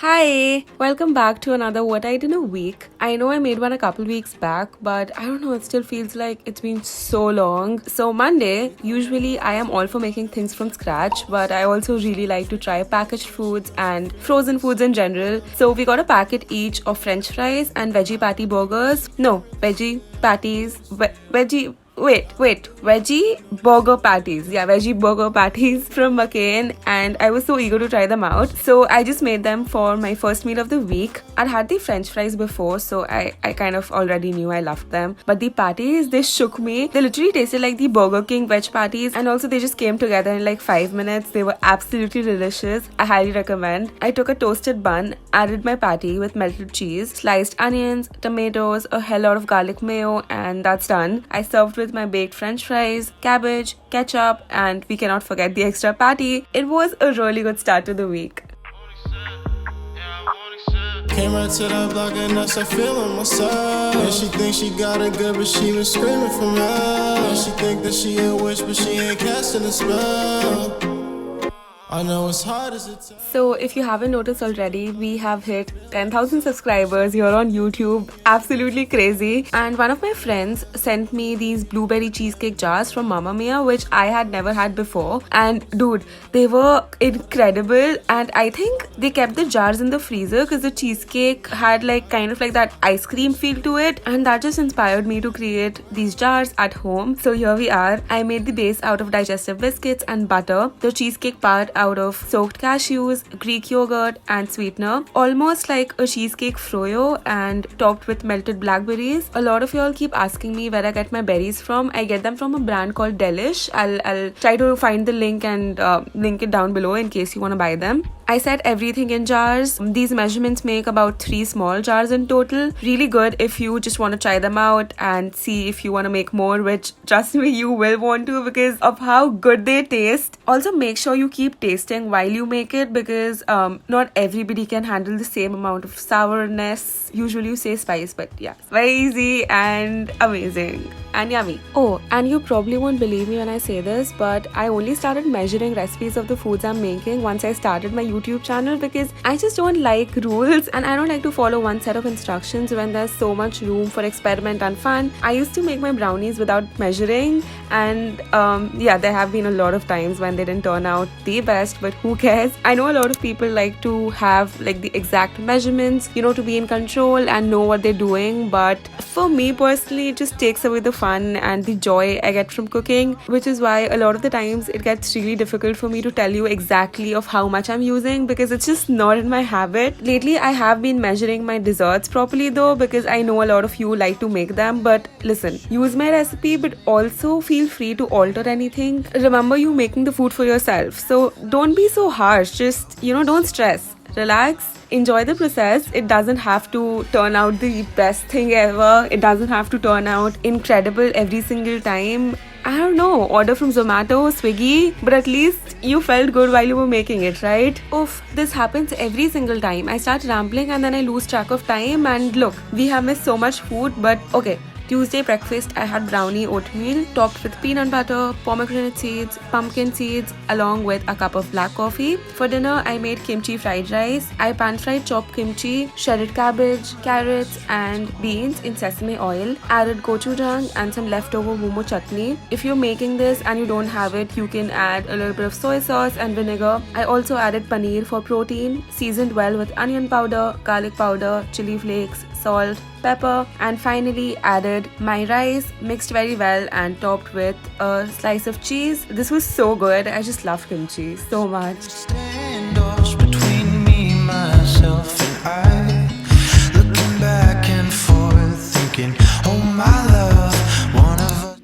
Hi! Welcome back to another What I Did in a Week. I know I made one a couple weeks back, but I don't know, it still feels like it's been so long. So Monday, usually I am all for making things from scratch, but I also really like to try packaged foods and frozen foods in general. So we got a packet each of french fries and veggie patty burgers. No, veggie patties, veggie... Veggie burger patties. Yeah, veggie burger patties from McCain, and I was so eager to try them out. So I just made them for my first meal of the week. I'd had the french fries before, so I kind of already knew I loved them. But the patties, they shook me. They literally tasted like the Burger King veg patties, and also they just came together in like 5 minutes. They were absolutely delicious. I highly recommend. I took a toasted bun, added my patty with melted cheese, sliced onions, tomatoes, a hell lot of garlic mayo, and that's done. I served with my baked french fries, cabbage, ketchup, and we cannot forget the extra patty. It was a really good start to the week. Came right to the block and I started feeling myself. And she thinks she got it good, but she was screaming from hell. And she think that she a witch, but she ain't casting a spell. I know it's hard as it takes. So if you haven't noticed already, we have hit 10,000 subscribers here on YouTube. Absolutely crazy. And one of my friends sent me these blueberry cheesecake jars from Mamma Mia, which I had never had before. And dude, they were incredible. And I think they kept the jars in the freezer because the cheesecake had like kind of like that ice cream feel to it. And that just inspired me to create these jars at home. So here we are. I made the base out of digestive biscuits and butter. The cheesecake part out of soaked cashews, Greek yogurt, and sweetener. Almost like a cheesecake froyo and topped with melted blackberries. A lot of y'all keep asking me where I get my berries from. I get them from a brand called Delish. I'll try to find the link and link it down below in case you want to buy them. I set everything in jars. These measurements make about 3 small jars in total. Really good if you just want to try them out and see if you want to make more, which trust me, you will want to because of how good they taste. Also, make sure you keep tasting while you make it because not everybody can handle the same amount of sourness. Usually you say spice, but yeah, it's very easy and amazing and yummy. Oh, and you probably won't believe me when I say this, but I only started measuring recipes of the foods I'm making once I started my YouTube channel because I just don't like rules and I don't like to follow one set of instructions when there's so much room for experiment and fun. I used to make my brownies without measuring and yeah, there have been a lot of times when they didn't turn out the best, but who cares? I know a lot of people like to have like the exact measurements, you know, to be in control and know what they're doing, but for me personally, it just takes away the fun and the joy I get from cooking, which is why a lot of the times it gets really difficult for me to tell you exactly of how much I'm using because it's just not in my habit. Lately, I have been measuring my desserts properly though because I know a lot of you like to make them, but listen, use my recipe but also feel free to alter anything. Remember, you making the food for yourself, so don't be so harsh. Just, don't stress. Relax. Enjoy the process. It doesn't have to turn out the best thing ever. It doesn't have to turn out incredible every single time. I don't know, order from Zomato, Swiggy, but at least you felt good while you were making it, right? Oof, this happens every single time. I start rambling and then I lose track of time and look, we have missed so much food, but okay. Tuesday breakfast, I had brownie oatmeal topped with peanut butter, pomegranate seeds, pumpkin seeds, along with a cup of black coffee. For dinner, I made kimchi fried rice. I pan-fried chopped kimchi, shredded cabbage, carrots, and beans in sesame oil. Added gochujang and some leftover momo chutney. If you're making this and you don't have it, you can add a little bit of soy sauce and vinegar. I also added paneer for protein, seasoned well with onion powder, garlic powder, chili flakes, salt, pepper, and finally added my rice, mixed very well and topped with a slice of cheese. This was so good. I just love kimchi so much. Standoffs between me, myself, and I. Looking back and forth, thinking, oh my love, one of us.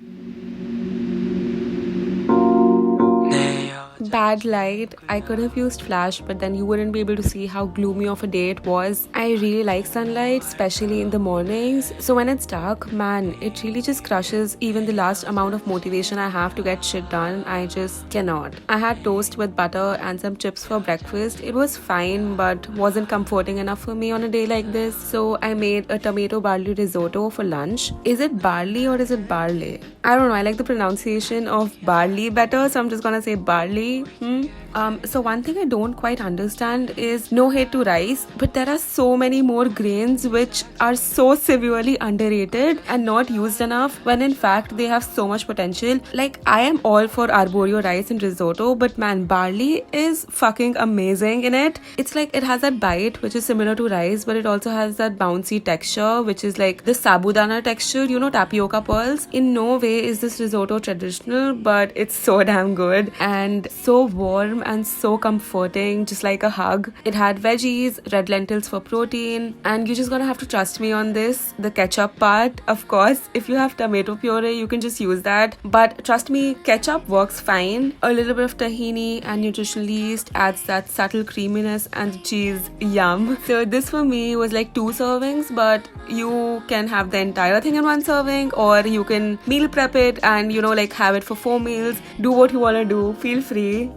Bad light. I could have used flash, but then you wouldn't be able to see how gloomy of a day it was. I really like sunlight, especially in the mornings. So when it's dark, man, it really just crushes even the last amount of motivation I have to get shit done. I just cannot. I had toast with butter and some chips for breakfast. It was fine, but wasn't comforting enough for me on a day like this. So I made a tomato barley risotto for lunch. Is it barley or is it barley? I don't know. I like the pronunciation of barley better, so I'm just gonna say barley. So one thing I don't quite understand is, no hate to rice, but there are so many more grains which are so severely underrated and not used enough, when in fact they have so much potential. Like, I am all for arborio rice and risotto, but man, barley is fucking amazing in it. It's like it has that bite which is similar to rice, but it also has that bouncy texture which is like the sabudana texture, you know, tapioca pearls. In no way is this risotto traditional, but it's so damn good and so warm and so comforting, just like a hug. It had veggies, red lentils for protein, and you're just gonna have to trust me on this. The ketchup part, of course, if you have tomato puree, you can just use that, but trust me, ketchup works fine. A little bit of tahini and nutritional yeast adds that subtle creaminess and the cheese. Yum. So this for me was like 2 servings, but you can have the entire thing in 1 serving, or you can meal prep it and, you know, like have it for 4 meals. Do what you wanna do. Feel free.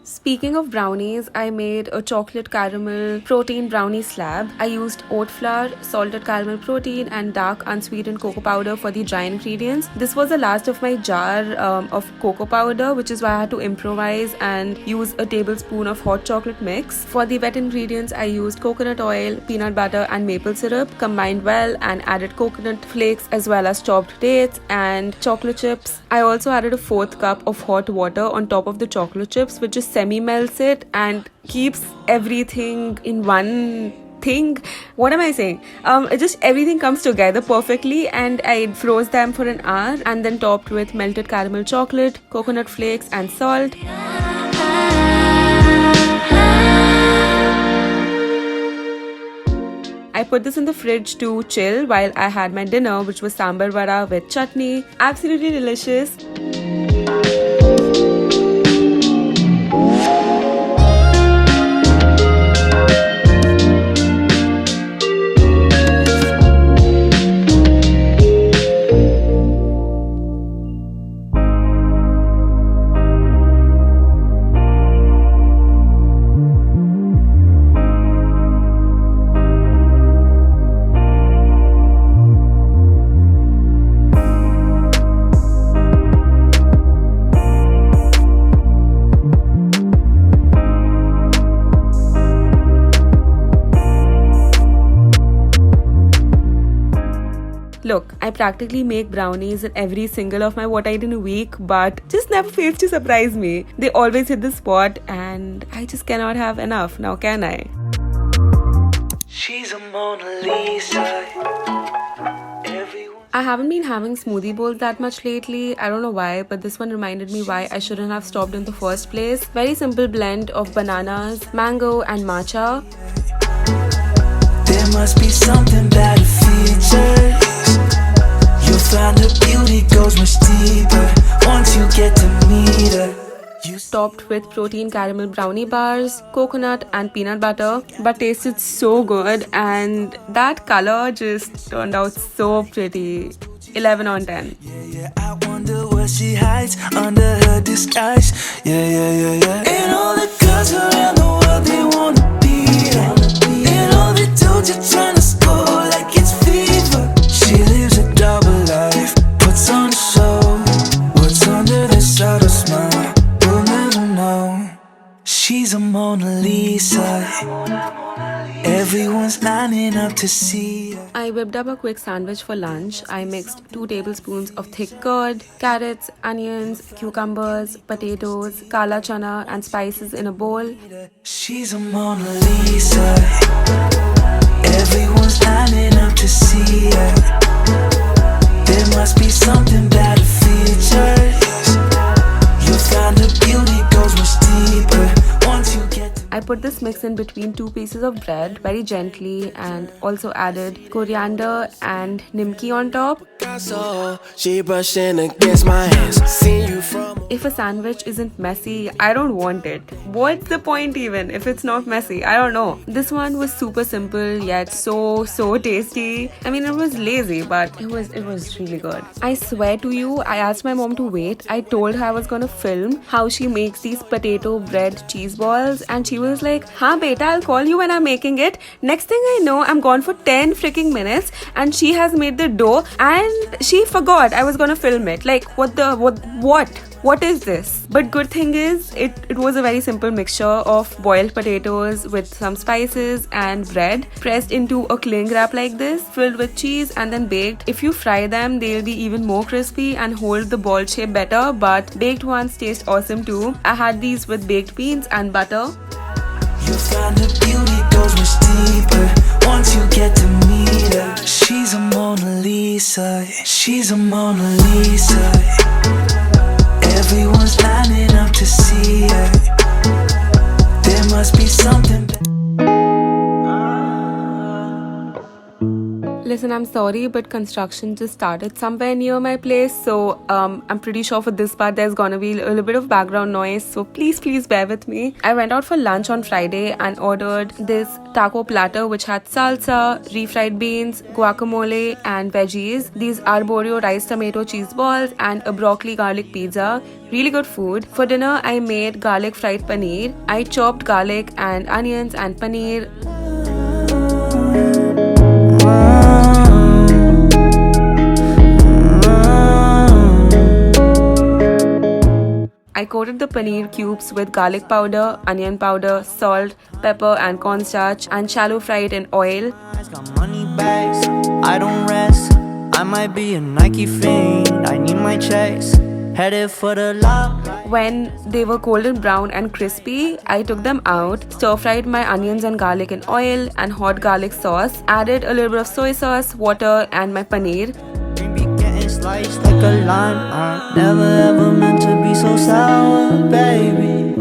Speaking of brownies, I made a chocolate caramel protein brownie slab. I used oat flour, salted caramel protein, and dark unsweetened cocoa powder for the dry ingredients. This was the last of my jar of cocoa powder, which is why I had to improvise and use a tablespoon of hot chocolate mix. For the wet ingredients, I used coconut oil, peanut butter, and maple syrup, combined well, and added coconut flakes as well as chopped dates and chocolate chips. I also added a 4th cup of hot water on top of the chocolate chips, which just melts it and keeps everything in one thing. What am I saying? It just everything comes together perfectly, and I froze them for an hour and then topped with melted caramel chocolate, coconut flakes, and salt. I put this in the fridge to chill while I had my dinner, which was sambar vada with chutney. Absolutely delicious. Look, I practically make brownies in every single of my What I Eat in a Week, but just never fails to surprise me. They always hit the spot, and I just cannot have enough, now can I? She's a Mona Lisa. I haven't been having smoothie bowls that much lately. I don't know why, but this one reminded me why I shouldn't have stopped in the first place. Very simple blend of bananas, mango, and matcha. There must be something that features. You'll find her beauty goes much deeper once you get to meet her. Topped with protein caramel brownie bars, coconut, and peanut butter, but tasted so good, and that color just turned out so pretty. 11 on 10. Yeah, I wonder what she hides under her disguise. Yeah. And all the girls around the world, they wanna be her. And all the dudes are trying to score like it's fever. She lives a double life, puts on a show. What's under the subtle smile, we'll never know. She's a Mona Lisa. Everyone's lining up to see her. I whipped up a quick sandwich for lunch. I mixed 2 tablespoons of thick curd, carrots, onions, cucumbers, potatoes, kala chana, and spices in a bowl. She's a Mona Lisa. Everyone's lining up to see her. There must be something that features. You'll find her beauty goes much deeper once you get to. I put this mix in between 2 pieces of bread very gently, and also added coriander and nimki on top. She brushing against my hands. If a sandwich isn't messy, I don't want it. What's the point even if it's not messy? I don't know. This one was super simple yet so tasty. I mean, it was lazy, but it was really good. I swear to you, I asked my mom to wait. I told her I was gonna film how she makes these potato bread cheese balls, and she was like, "Haan beta, I'll call you when I'm making it." Next thing I know, I'm gone for 10 freaking minutes, and she has made the dough, and she forgot I was gonna film it. Like, what? what is this? But good thing is, it was a very simple mixture of boiled potatoes with some spices and bread pressed into a cling wrap like this, filled with cheese and then baked. If you fry them, they'll be even more crispy and hold the ball shape better, but baked ones taste awesome too. I had these with baked beans and butter. You find the beauty goes much deeper once you get to meet her. She's a Mona Lisa, she's a Mona Lisa. Everyone's lining up to see her. There must be something. Listen, I'm sorry, but construction just started somewhere near my place, so I'm pretty sure for this part there's gonna be a little bit of background noise, so please bear with me. I went out for lunch on Friday and ordered this taco platter which had salsa, refried beans, guacamole and veggies, these arborio rice tomato cheese balls and a broccoli garlic pizza. Really good food. For dinner, I made garlic fried paneer. I chopped garlic and onions and paneer. I coated the paneer cubes with garlic powder, onion powder, salt, pepper and cornstarch and shallow fried in oil. Got money bags, I don't rest. I might be a Nike fiend, I need my checks. Headed for the love. When they were golden brown and crispy, I took them out, stir-fried my onions and garlic in oil and hot garlic sauce, added a little bit of soy sauce, water and my paneer. Sliced like a lime. Never ever meant to be so sour, baby.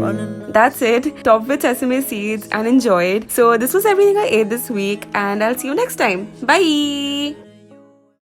That's it. Topped with sesame seeds and enjoyed. So this was everything I ate this week, and I'll see you next time. Bye!